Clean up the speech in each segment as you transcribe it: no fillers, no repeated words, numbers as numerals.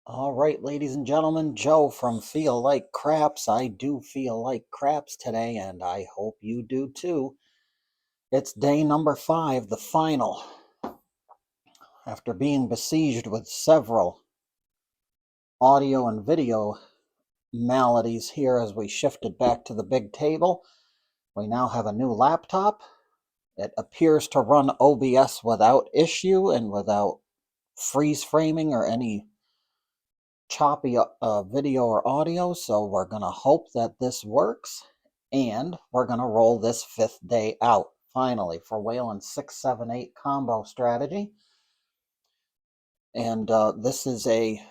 All right, ladies and gentlemen, Joe from Feel Like Craps. I do feel like craps today, and I hope you do too. It's day number 5, the final. After being besieged with several audio and video maladies here as we shifted back to the big table, we now have a new laptop. It appears to run OBS without issue and without freeze framing or any choppy video or audio, so we're going to hope that this works, and we're going to roll this 5th day out, finally, for Waylon's 6-7-8 combo strategy. And this is a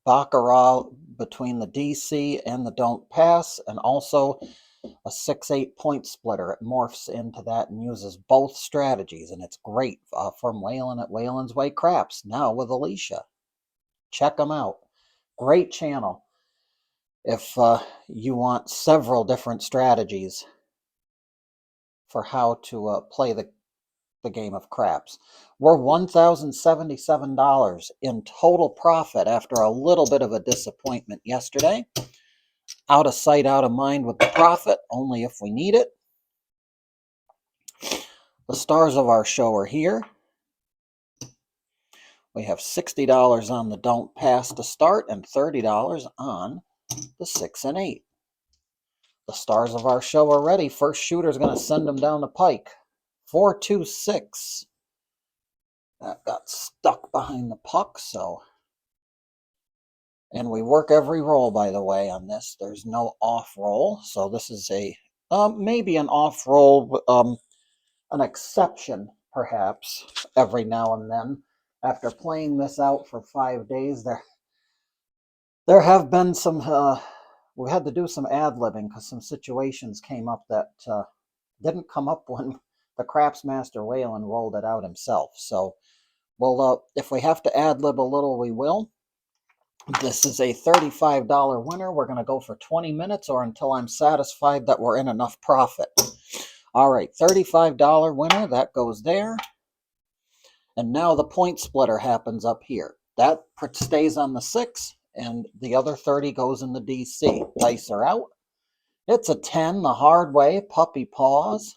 Baccarat between the DC and the Don't Pass, and also a 6-8 point splitter. It morphs into that and uses both strategies, and it's great from Waylon at Waylon's Way Craps, now with Alicia. Check them out. Great channel if you want several different strategies for how to play the game of craps. We're $1,077 in total profit after a little bit of a disappointment yesterday. Out of sight, out of mind with the profit, only if we need it. The stars of our show are here. We have $60 on the Don't Pass to start and $30 on the 6 and 8. The stars of our show are ready. First shooter's going to send them down the pike. 4-2-6. That got stuck behind the puck, so. And we work every roll, by the way, on this. There's no off roll, so this is a maybe an off roll, an exception, perhaps, every now and then. After playing this out for 5 days, there have been some. We had to do some ad-libbing because some situations came up that didn't come up when the Craps Master Waylon rolled it out himself. So, well, if we have to ad-lib a little, we will. This is a $35 winner. We're going to go for 20 minutes or until I'm satisfied that we're in enough profit. All right, $35 winner. That goes there. And now the point splitter happens up here. That stays on the 6, and the other 30 goes in the DC. Dice are out. It's a 10 the hard way. Puppy paws.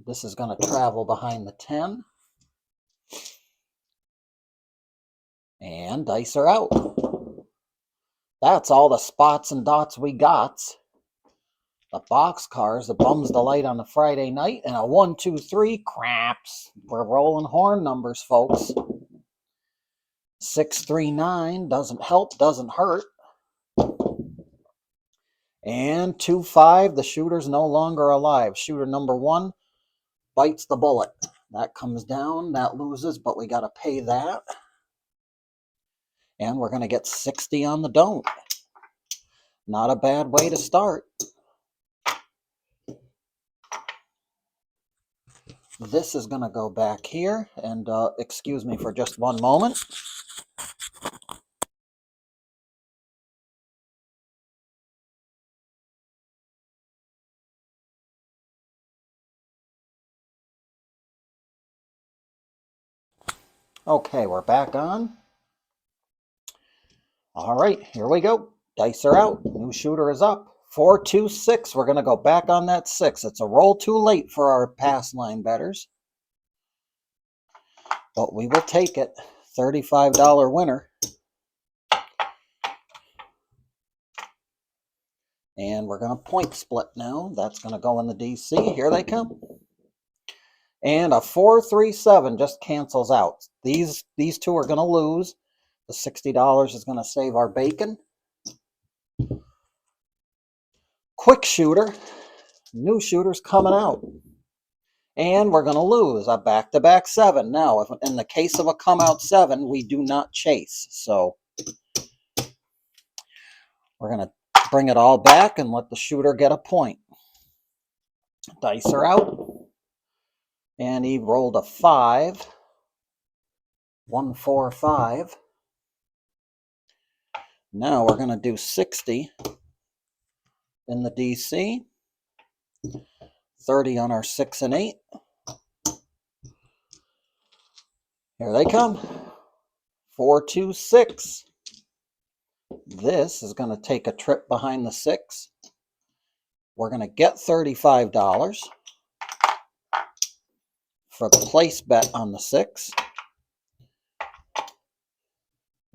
This is going to travel behind the 10. And dice are out. That's all the spots and dots we got. The box cars, the bums delight on the Friday night, and a 1, 2, 3 craps. We're rolling horn numbers, folks. 6, 3, 9 doesn't help, doesn't hurt. And 2, 5, the shooter's no longer alive. Shooter number 1 bites the bullet. That comes down, that loses, but we got to pay that. And we're going to get 60 on the don't. Not a bad way to start. This is going to go back here, and excuse me for just one moment. Okay, we're back on. All right, here we go. Dice are out. New shooter is up. 4, 2, 6. We're going to go back on that 6. It's a roll too late for our pass line bettors, but we will take it. $35 winner. And we're going to point split now. That's going to go in the DC. Here they come. And a 4, 3, 7 just cancels out. These two are going to lose. The $60 is going to save our bacon. Quick shooter. New shooter's coming out. And we're going to lose a back-to-back 7. Now, if in the case of a come-out 7, we do not chase. So we're going to bring it all back and let the shooter get a point. Dice are out. And he rolled a 5. 1, 4, 5. Now we're going to do 60 in the DC. 30 on our 6 and 8. Here they come. 426. This is going to take a trip behind the 6. We're going to get $35 for the place bet on the 6.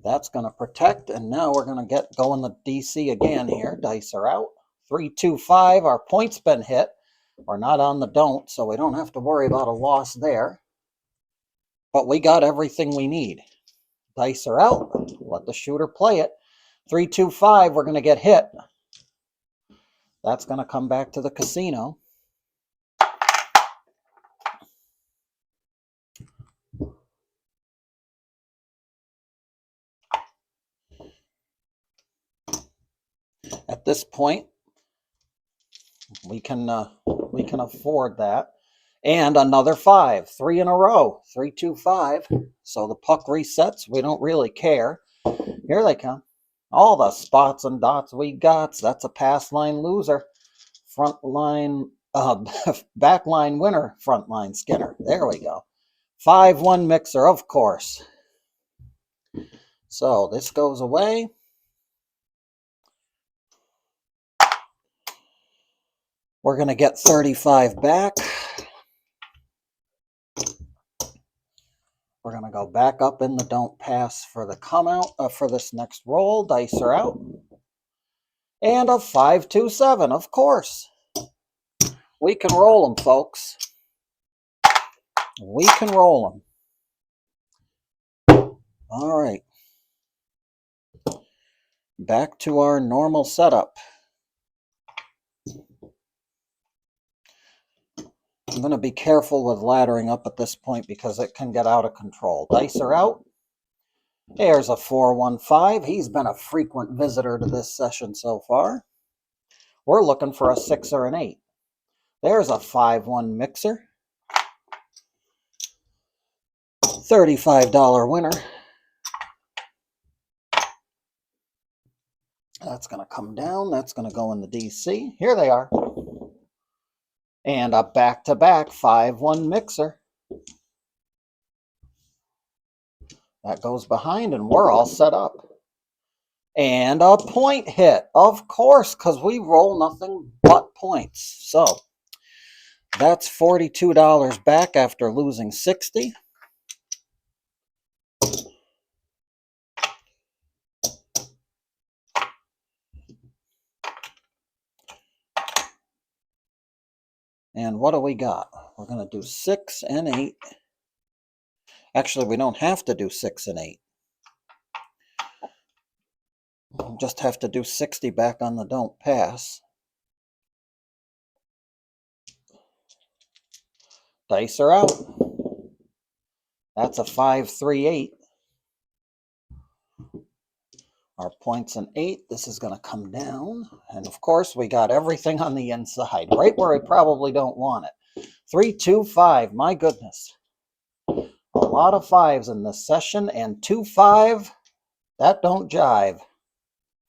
That's going to protect, and now we're going to go in the DC again here. Dice are out. 325. Our point's been hit. We're not on the don't, so we don't have to worry about a loss there. But we got everything we need. Dice are out. Let the shooter play it. 325. We're going to get hit. That's going to come back to the casino. At this point, we can afford that. And another 5, 3 in a row, 325. So the puck resets. We don't really care. Here they come. All the spots and dots we got. That's a pass line loser. Front line, back line winner. Front line Skinner. There we go. 5-1 mixer, of course. So this goes away. We're going to get 35 back. We're going to go back up in the don't pass for the come out for this next roll. Dice are out. And a 527, of course. We can roll them, folks. We can roll them. All right. Back to our normal setup. I'm going to be careful with laddering up at this point because it can get out of control. Dice are out. There's a 415. He's been a frequent visitor to this session so far. We're looking for a 6 or an 8. There's a 5-1 mixer. $35 winner. That's going to come down. That's going to go in the DC. Here they are. And a back-to-back 5-1 mixer. That goes behind, and we're all set up. And a point hit, of course, because we roll nothing but points. So that's $42 back after losing 60. And what do we got? We're going to do 6 and 8. Actually, we don't have to do 6 and 8. We'll just have to do 60 back on the don't pass. Dice are out. That's a 5-3-8. Our point's an 8. This is going to come down. And of course, we got everything on the inside, right where we probably don't want it. 3-2-5. My goodness. A lot of 5s in this session, and 2-5, that don't jive.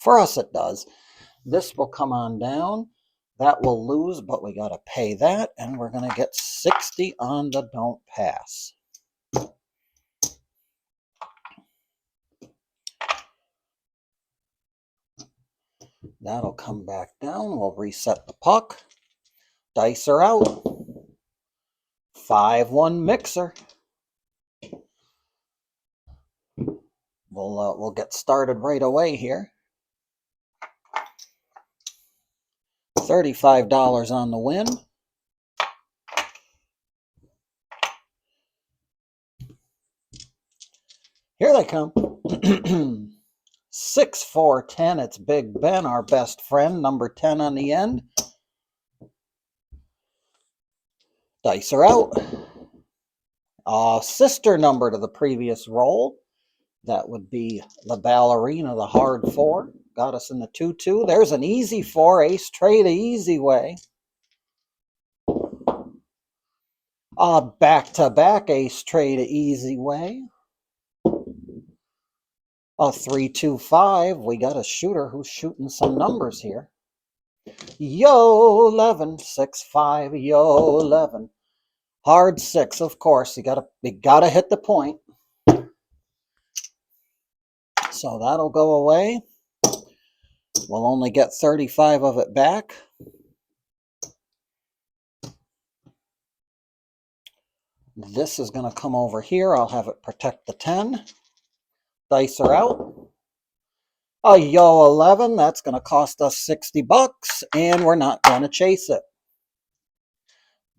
For us, it does. This will come on down. That will lose, but we got to pay that, and we're going to get 60 on the don't pass. That'll come back down. We'll reset the puck. Dice are out. 5-1 mixer. We'll get started right away here. $35 on the win. Here they come. 6-4-10. It's Big Ben, our best friend. Number 10 on the end. Dice are out. Sister number to the previous roll. That would be the ballerina, the hard 4. Got us in the 2-2. There's an easy 4. Ace tray the easy way. Back-to-back ace tray the easy way. A 3-2-5. We got a shooter who's shooting some numbers here. Yo 11. 6-5. Yo 11. Hard 6, of course. You gotta hit the point. So that'll go away. We'll only get 35 of it back. This is going to come over here. I'll have it protect the 10. Dice are out. A yo 11, that's going to cost us 60 bucks, and we're not going to chase it.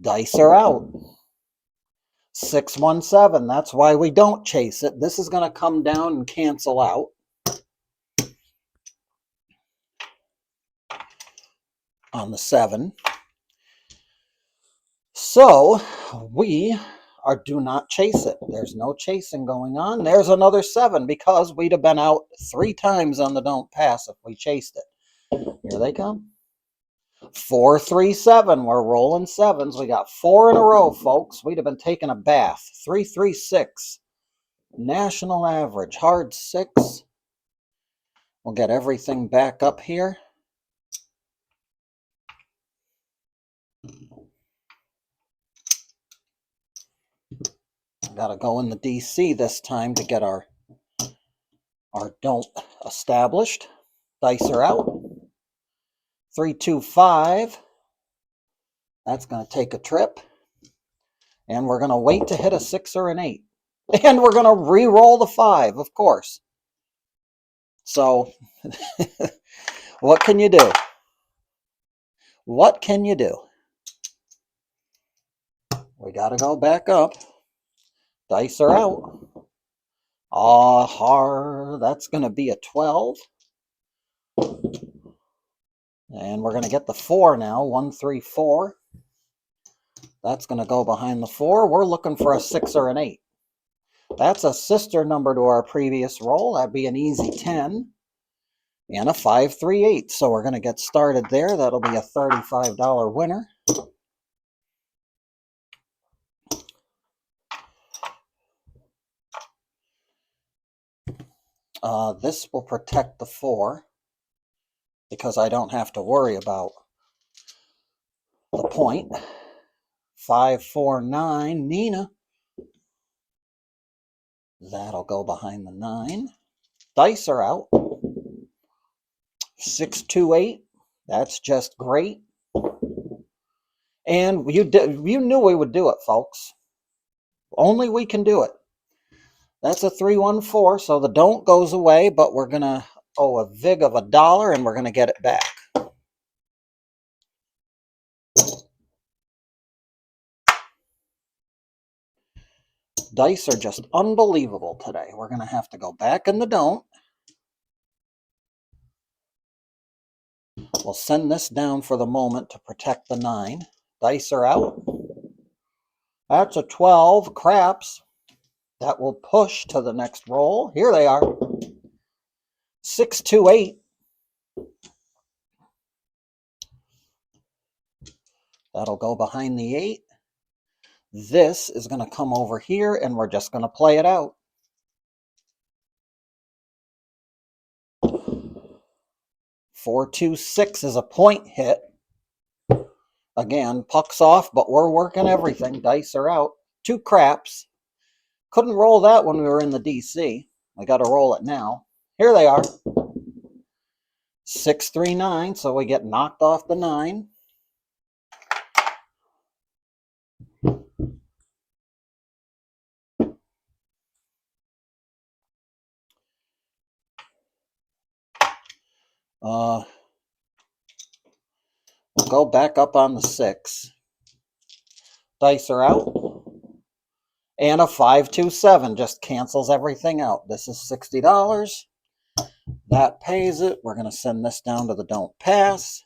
Dice are out. 617, that's why we don't chase it. This is going to come down and cancel out. On the 7. So we do not chase it. There's no chasing going on. There's another 7 because we'd have been out 3 times on the don't pass if we chased it. Here they come. 4, 3, 7. We're rolling 7s. We got 4 in a row, folks. We'd have been taking a bath. 3, 3, 6. National average. Hard 6. We'll get everything back up here. Got to go in the DC this time to get our don't established. Dice are out. 3, 2, 5. That's going to take a trip. And we're going to wait to hit a 6 or an 8. And we're going to re-roll the 5, of course. So, what can you do? What can you do? We got to go back up. Dice are out. That's going to be a 12. And we're going to get the 4 now. 1, 3, 4. That's going to go behind the 4. We're looking for a 6 or an 8. That's a sister number to our previous roll. That'd be an easy 10. And a 5, 3, 8. So we're going to get started there. That'll be a $35 winner. This will protect the 4 because I don't have to worry about the point. 5, 4, 9. Nina. That'll go behind the 9. Dice are out. 6, 2, 8. That's just great. And you knew we would do it, folks. Only we can do it. That's a 3, 1, 4. So the don't goes away, but we're going to owe a vig of $1 and we're going to get it back. Dice are just unbelievable today. We're going to have to go back in the don't. We'll send this down for the moment to protect the 9. Dice are out. That's a 12. Craps. That will push to the next roll. Here they are. 6, 2, 8. That'll go behind the 8. This is going to come over here, and we're just going to play it out. 4, 2, 6 is a point hit. Again, puck's off, but we're working everything. Dice are out. 2 craps. Couldn't roll that when we were in the DC. I got to roll it now. Here they are. 6, 3, 9, so we get knocked off the 9. We'll go back up on the 6. Dice are out. And a 5, 2, 7 just cancels everything out. This is $60. That pays it. We're going to send this down to the don't pass.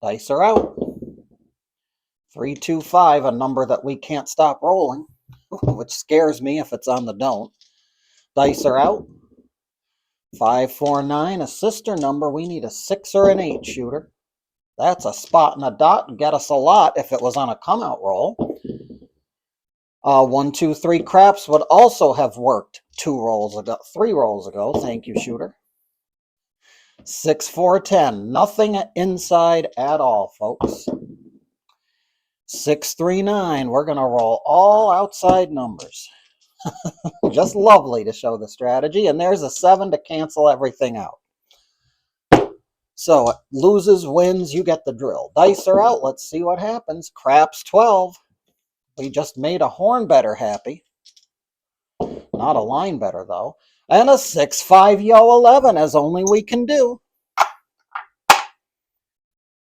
Dice are out. 3, 2, 5, a number that we can't stop rolling, which scares me if it's on the don't. Dice are out. 5, 4, 9, a sister number. We need a 6 or an 8 shooter. That's a spot and a dot. Get us a lot if it was on a come out roll. 1, 2, 3 craps would also have worked 3 rolls ago. Thank you, shooter. 6, 4, 10. Nothing inside at all, folks. 6, 3, 9. We're going to roll all outside numbers. Just lovely to show the strategy. And there's a 7 to cancel everything out. So loses, wins, you get the drill. Dice are out. Let's see what happens. Craps 12. We just made a horn better happy. Not a line better, though. And a 6-5 yo 11, as only we can do.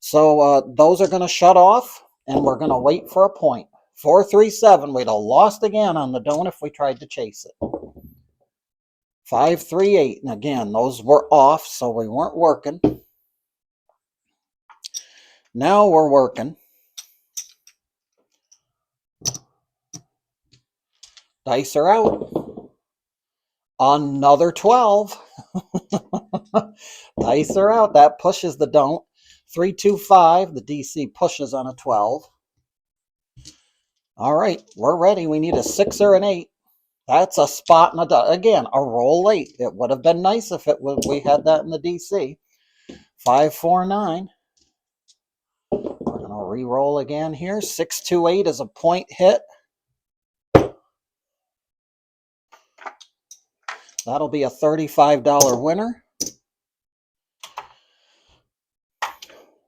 So those are going to shut off, and we're going to wait for a point. 4-3-7. We'd have lost again on the don't if we tried to chase it. 5-3-8. And again, those were off, so we weren't working. Now we're working. Dice are out. Another 12. Dice are out. That pushes the don't. 3-2-5. The DC pushes on a 12. All right, we're ready. We need a 6 or an 8. That's a spot and again, a roll 8. It would have been nice if we had that in the DC. 5-4-9. We're going to re-roll again here. 6-2-8 is a point hit. That'll be a $35 winner.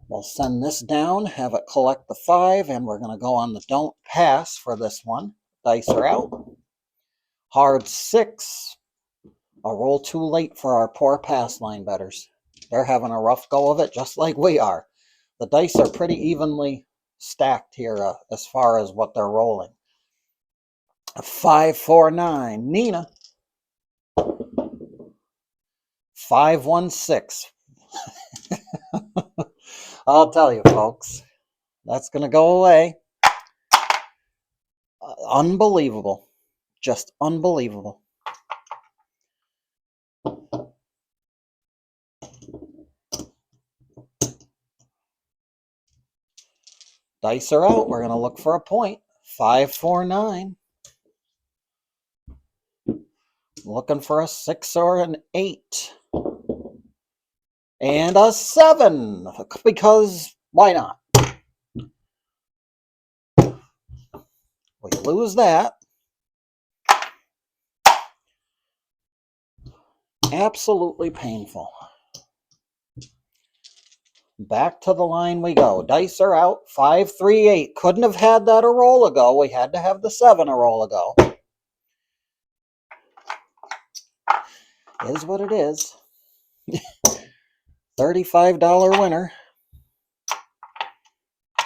We'll send this down, have it collect the 5, and we're going to go on the don't pass for this one. Dice are out. Hard 6. A roll too late for our poor pass line betters. They're having a rough go of it, just like we are. The dice are pretty evenly stacked here as far as what they're rolling. 5-4-9. Nina. 5-1-6. I'll tell you, folks, that's going to go away. Unbelievable. Just unbelievable. Dice are out. We're going to look for a point. 5-4-9. Looking for a 6 or an 8. And a 7. Because why not? We lose that. Absolutely painful. Back to the line we go. Dice are out. 5-3-8. Couldn't have had that a roll ago. We had to have the 7 a roll ago. Is what it is. $35 winner.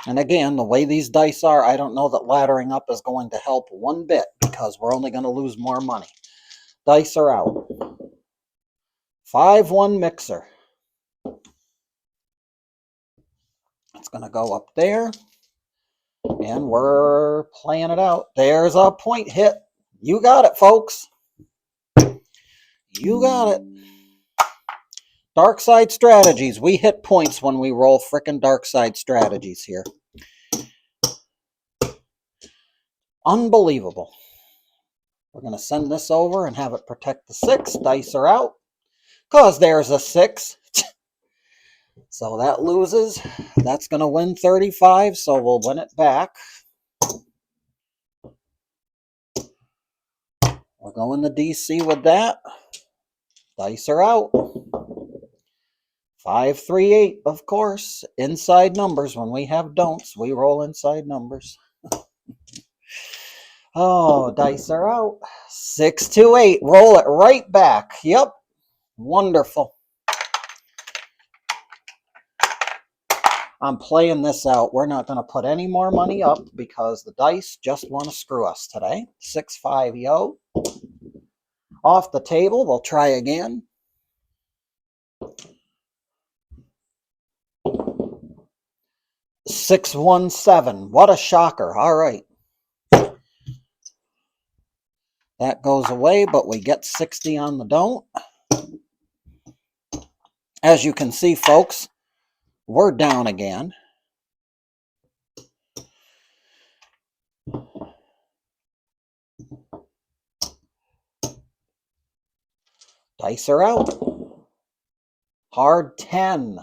And again, the way these dice are, I don't know that laddering up is going to help one bit because we're only going to lose more money. Dice are out. 5-1 mixer. It's going to go up there. And we're playing it out. There's a point hit. You got it, folks. You got it. Dark side strategies. We hit points when we roll frickin' dark side strategies here. Unbelievable. We're going to send this over and have it protect the 6. Dice are out. Because there's a 6. So that loses. That's going to win 35, so we'll win it back. We're going to DC with that. Dice are out. 5-3-8, of course. Inside numbers. When we have don'ts, we roll inside numbers. Oh, dice are out. 6-2-8. Roll it right back. Yep. Wonderful. I'm playing this out. We're not going to put any more money up because the dice just want to screw us today. 6-5 yo. Off the table. We'll try again. 6-1-7. What a shocker. All right. That goes away, but we get 60 on the don't. As you can see, folks, we're down again. Dice are out. Hard 10.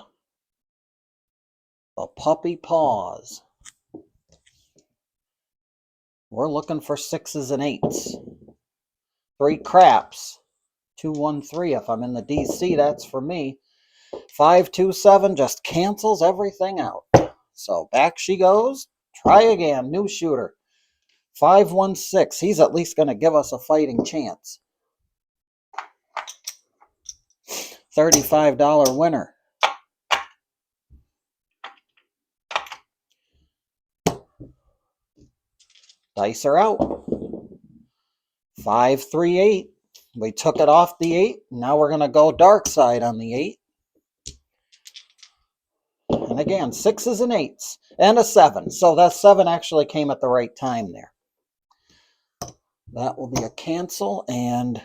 The puppy paws. We're looking for 6s and 8s. 3 craps. 213. If I'm in the DC, that's for me. 527 just cancels everything out. So back she goes. Try again. New shooter. 516. He's at least going to give us a fighting chance. $35 winner. Dice are out. 538. We took it off the 8. Now we're going to go dark side on the 8. And again, 6s and 8s. And a 7. So that 7 actually came at the right time there. That will be a cancel and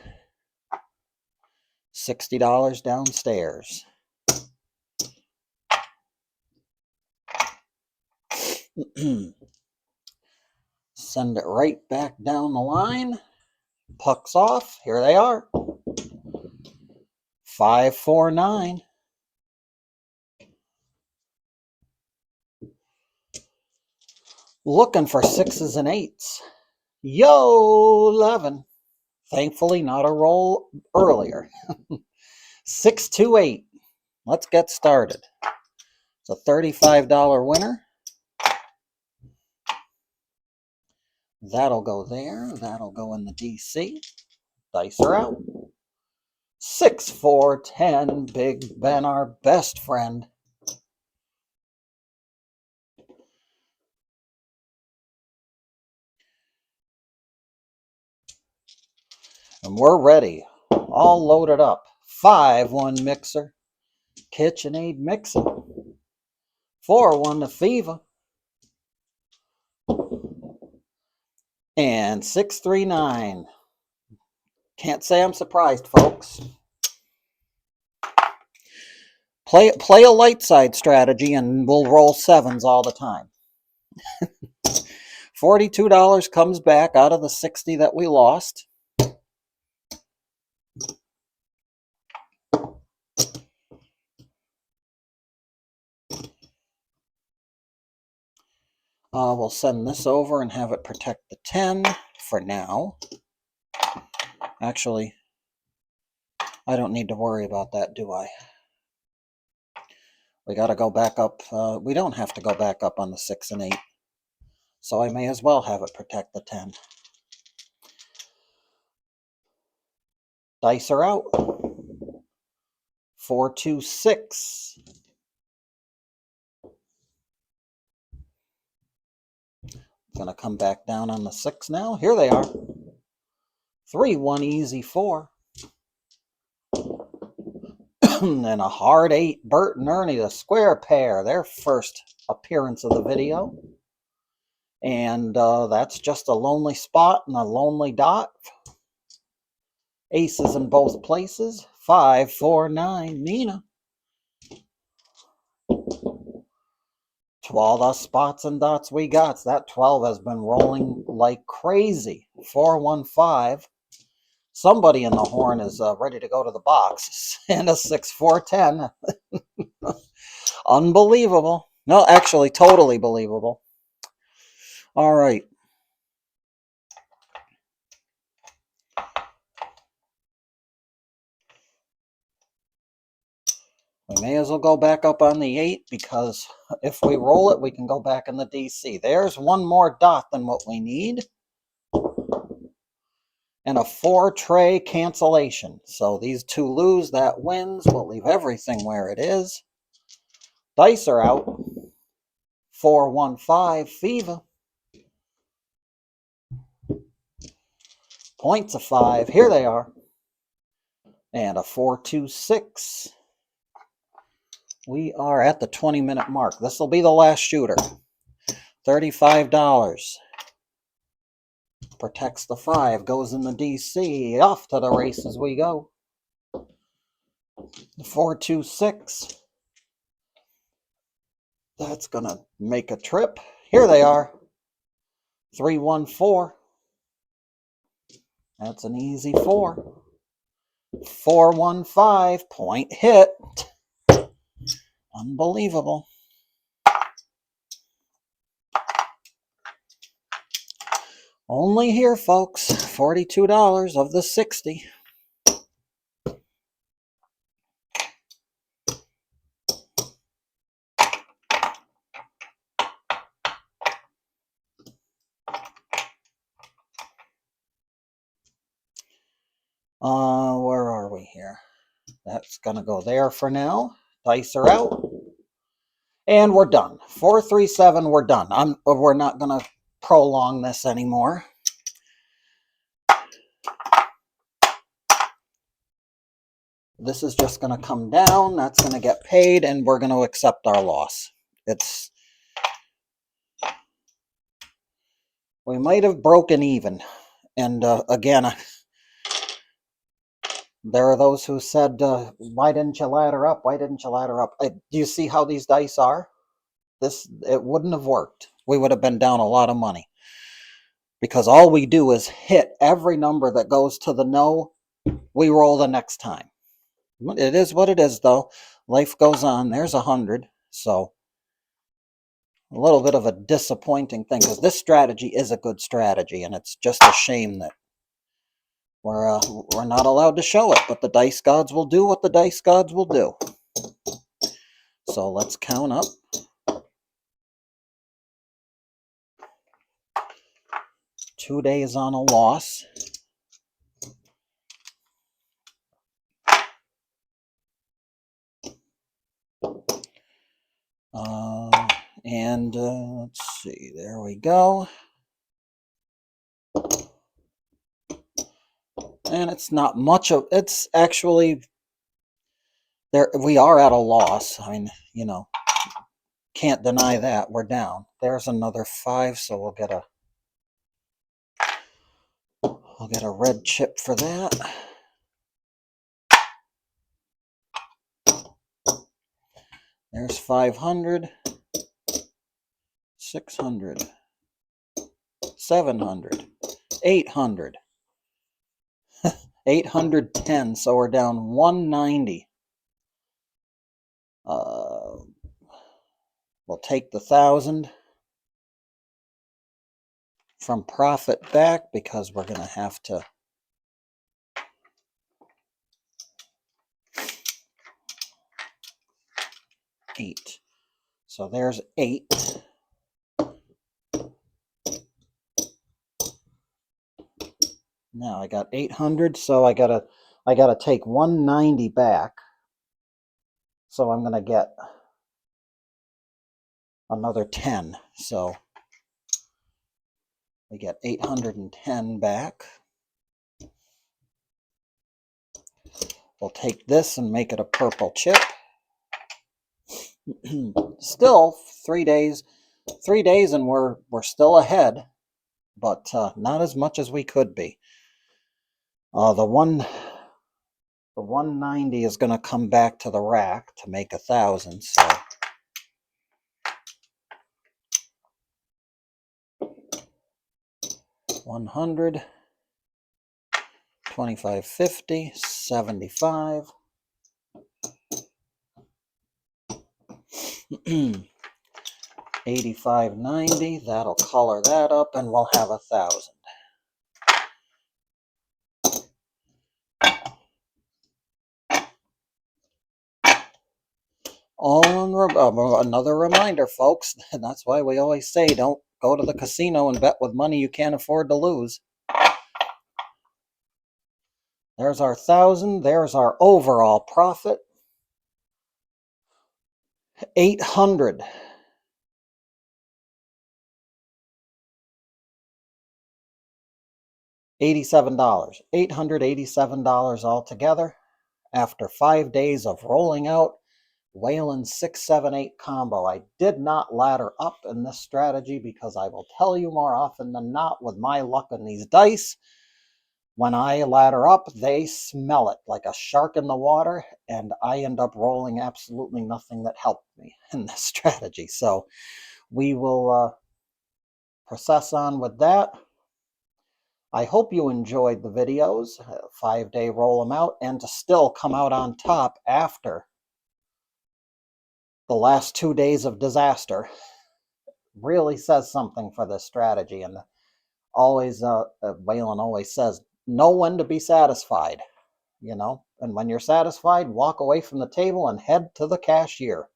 $60 downstairs. Send it right back down the line. Pucks off. Here they are. 549. Looking for 6s and 8s. Yo, 11. Thankfully, not a roll earlier. 628. Let's get started. It's a $35 winner. That'll go there. That'll go in the DC. Dice are out. 6, 4, 10. Big Ben, our best friend. And we're ready. All loaded up. 5-1 mixer. KitchenAid mixer. 4-1 the Fever. And 639. Can't say I'm surprised, folks. Play a light side strategy and we'll roll 7s all the time. $42 comes back out of the 60 that we lost. We'll send this over and have it protect the 10 for now. Actually, I don't need to worry about that, do I? We got to go back up. We don't have to go back up on the 6 and 8. So I may as well have it protect the 10. Dice are out. 4, 2, 6. Gonna come back down on the 6 now. Here they are. 3, 1, easy 4. And a hard 8. Bert and Ernie, the square pair. Their first appearance of the video. And that's just a lonely spot and a lonely dot. Aces in both places. 5, 4, 9. Nina. To all the spots and dots we got. That 12 has been rolling like crazy. 4, 1, 5. Somebody in the horn is ready to go to the box. And a 6, 4, 10. Unbelievable. No, actually, totally believable. All right. We may as well go back up on the 8 because if we roll it, we can go back in the DC. There's one more dot than what we need. And a 4 tray cancellation. So these 2 lose, that wins. We'll leave everything where it is. Dice are out. 4, 1, 5, Fever. Points of 5. Here they are. And a 4, 2, 6. We are at the 20-minute mark. This will be the last shooter. $35. Protects the 5. Goes in the DC. Off to the races we go. 4, 2, 6. That's going to make a trip. Here they are. 3, 1, 4. That's an easy 4. 4, 1, 5. Point hit. Unbelievable. Only here, folks. $42 of the 60. Where are we here? That's gonna go there for now. Dice are out. And we're done. 437, we're done. We're not gonna prolong this anymore. This is just gonna come down, that's gonna get paid, and we're gonna accept our loss. We might have broken even. And again, there are those who said, why didn't you ladder up? Why didn't you ladder up? Do you see how these dice are? It wouldn't have worked. We would have been down a lot of money. Because all we do is hit every number that goes to the no, we roll the next time. It is what it is, though. Life goes on. There's 100. So a little bit of a disappointing thing, because this strategy is a good strategy, and it's just a shame that we're not allowed to show it, but the dice gods will do what the dice gods will do. So let's count up. Two days on a loss. And let's see, there we go. And it's not much of, it's actually, there we are at a loss. I mean, you know, can't deny that. We're down. There's another 5, so we'll get a red chip for that. There's 500, 600, 700, 800, 810. So we're down 190. We'll take the 1,000 from profit back, because we're going to have to eight. So there's 8. Now I got 800, so I gotta take 190 back. So I'm gonna get another 10. So we get 810 back. We'll take this and make it a purple chip. Still 3 days, and we're still ahead, but not as much as we could be. The 190 is going to come back to the rack to make 1,000. So 100, 25.50, 75. 85.90. That'll color that up, and we'll have 1,000. Another reminder, folks. That's why we always say, don't go to the casino and bet with money you can't afford to lose. There's our 1,000. There's our overall profit. 800. $87. $887 altogether after 5 days of rolling out Waylon 678 combo. I did not ladder up in this strategy, because I will tell you, more often than not, with my luck in these dice, when I ladder up, they smell it like a shark in the water, and I end up rolling absolutely nothing that helped me in this strategy. So we will process on with that. I hope you enjoyed the videos, 5-day roll them out, and to still come out on top after the last 2 days of disaster really says something for this strategy. And Always, Waylon always says, know when to be satisfied, and when you're satisfied, walk away from the table and head to the cashier.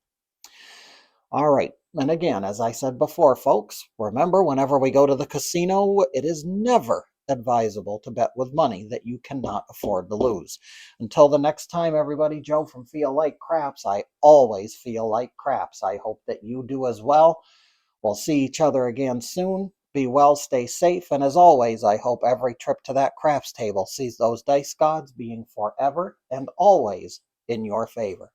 All right. And again, as I said before, folks, remember whenever we go to the casino, it is never advisable to bet with money that you cannot afford to lose. Until the next time, everybody, Joe from Feel Like Craps. I always feel like craps. I hope that you do as well. We'll see each other again soon. Be well, stay safe, and as always, I hope every trip to that craps table sees those dice gods being forever and always in your favor.